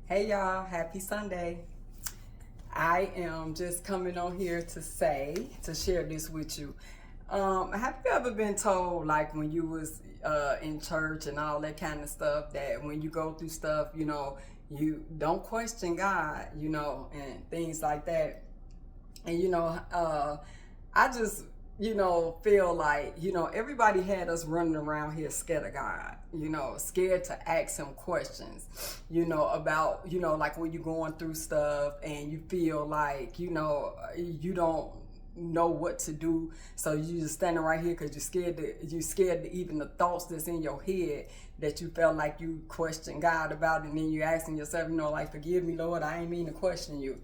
Hey y'all, happy Sunday. I am just coming on here to share this with you. Have you ever been told, like when you was in church and all that kind of stuff, that when you go through stuff, you don't question God, and things like that. And I just feel like everybody had us running around here scared of God, scared to ask him questions, about like when you're going through stuff and you feel like you don't know what to do, so you just standing right here because you're scared to even the thoughts that's in your head that you felt like you questioned God about, and then you asking yourself, like, forgive me, Lord, I ain't mean to question you.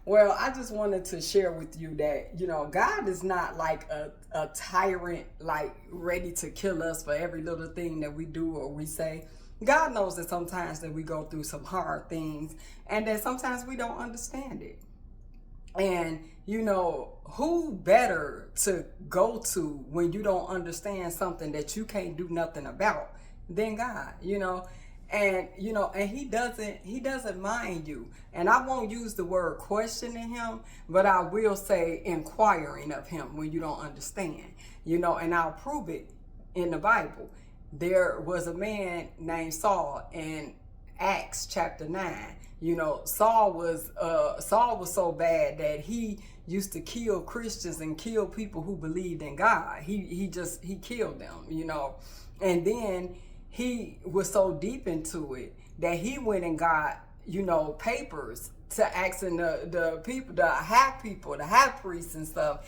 Well, I just wanted to share with you that, God is not like a tyrant, like ready to kill us for every little thing that we do or we say. God knows that sometimes that we go through some hard things and that sometimes we don't understand it. And, who better to go to when you don't understand something that you can't do nothing about than God. And he doesn't mind you. And I won't use the word questioning him, but I will say inquiring of him when you don't understand. And I'll prove it in the Bible. There was a man named Saul in Acts chapter 9. Saul was so bad that he used to kill Christians and kill people who believed in God. He killed them. And then he was so deep into it that he went and got, papers to asking the people, the high priests and stuff,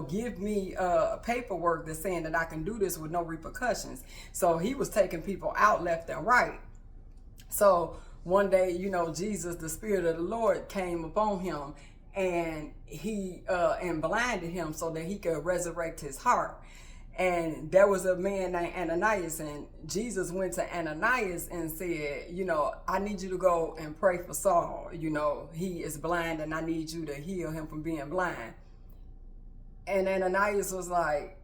give me paperwork that's saying that I can do this with no repercussions. So he was taking people out left and right. So one day, Jesus, the Spirit of the Lord, came upon him, and he and blinded him so that he could resurrect his heart. And there was a man named Ananias, and Jesus went to Ananias and said, I need you to go and pray for Saul. He is blind, and I need you to heal him from being blind. And Ananias was like,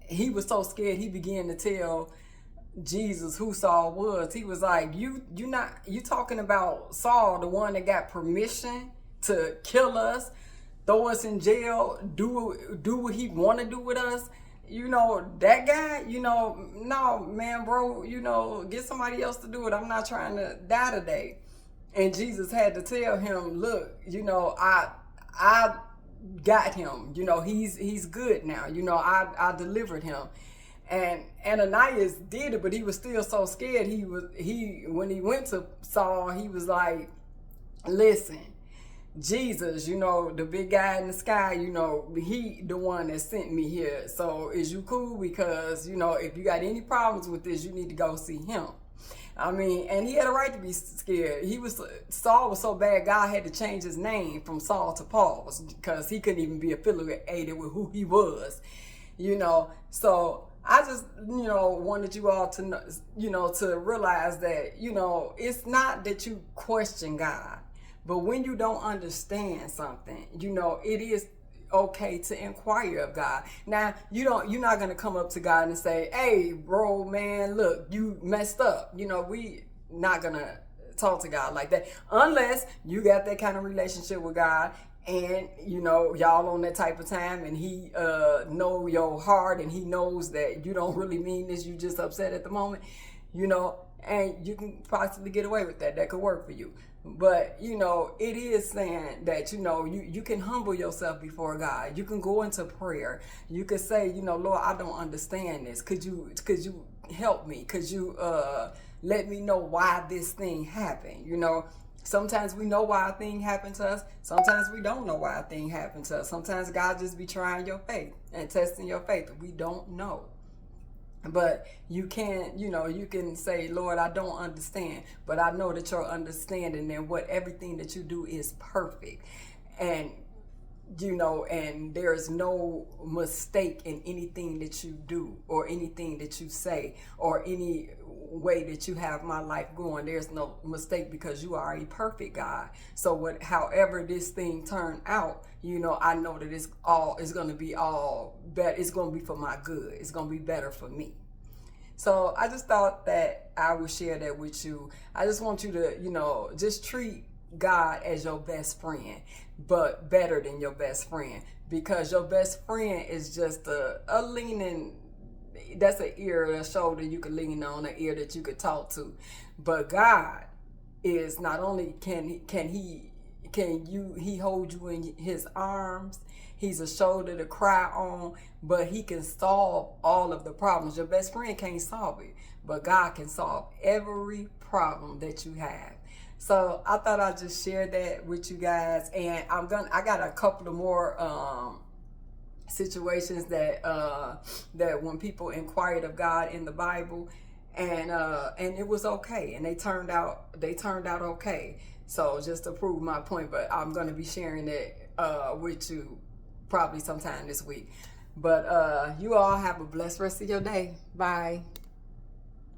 he was so scared, he began to tell Jesus who Saul was. He was like, you talking about Saul, the one that got permission to kill us, throw us in jail, do what he want to do with us? That guy, no, man, bro, get somebody else to do it. I'm not trying to die today. And Jesus had to tell him, look, I got him. He's good now. I delivered him. And Ananias did it, but he was still so scared. When he went to Saul, he was like, listen, Jesus, the big guy in the sky, he the one that sent me here. So is you cool? Because, if you got any problems with this, you need to go see him. I mean, and he had a right to be scared. Saul was so bad, God had to change his name from Saul to Paul because he couldn't even be affiliated with who he was, So I just, wanted you all to know, to realize that, it's not that you question God, but when you don't understand something, it is okay to inquire of God. Now, you're not going to come up to God and say, hey, bro, man, look, you messed up. We not going to talk to God like that unless you got that kind of relationship with God. And, y'all on that type of time, and he know your heart, and he knows that you don't really mean this, you just upset at the moment, and you can possibly get away with that. That could work for you. But, it is saying that, you can humble yourself before God. You can go into prayer. You could say, Lord, I don't understand this. Could you help me? Could you let me know why this thing happened? Sometimes we know why a thing happened to us. Sometimes we don't know why a thing happened to us. Sometimes God just be trying your faith and testing your faith. We don't know. But you can say, Lord, I don't understand, but I know that your understanding and everything that you do is perfect. And and there's no mistake in anything that you do or anything that you say or any way that you have my life going. There's no mistake because you are a perfect God. So however this thing turned out, I know that it's going to be all better. It's going to be for my good. It's going to be better for me. So I just thought that I would share that with you. I just want you to, just treat God as your best friend, but better than your best friend, because your best friend is just a leaning, that's an ear, a shoulder you can lean on, an ear that you could talk to. But God is not only can he hold you in his arms, he's a shoulder to cry on, but he can solve all of the problems. Your best friend can't solve it, but God can solve every problem that you have. So I thought I'd just share that with you guys, and I got a couple of more situations that when people inquired of God in the Bible, and it was okay, and they turned out okay. So just to prove my point, but I'm going to be sharing it with you probably sometime this week. But you all have a blessed rest of your day. Bye.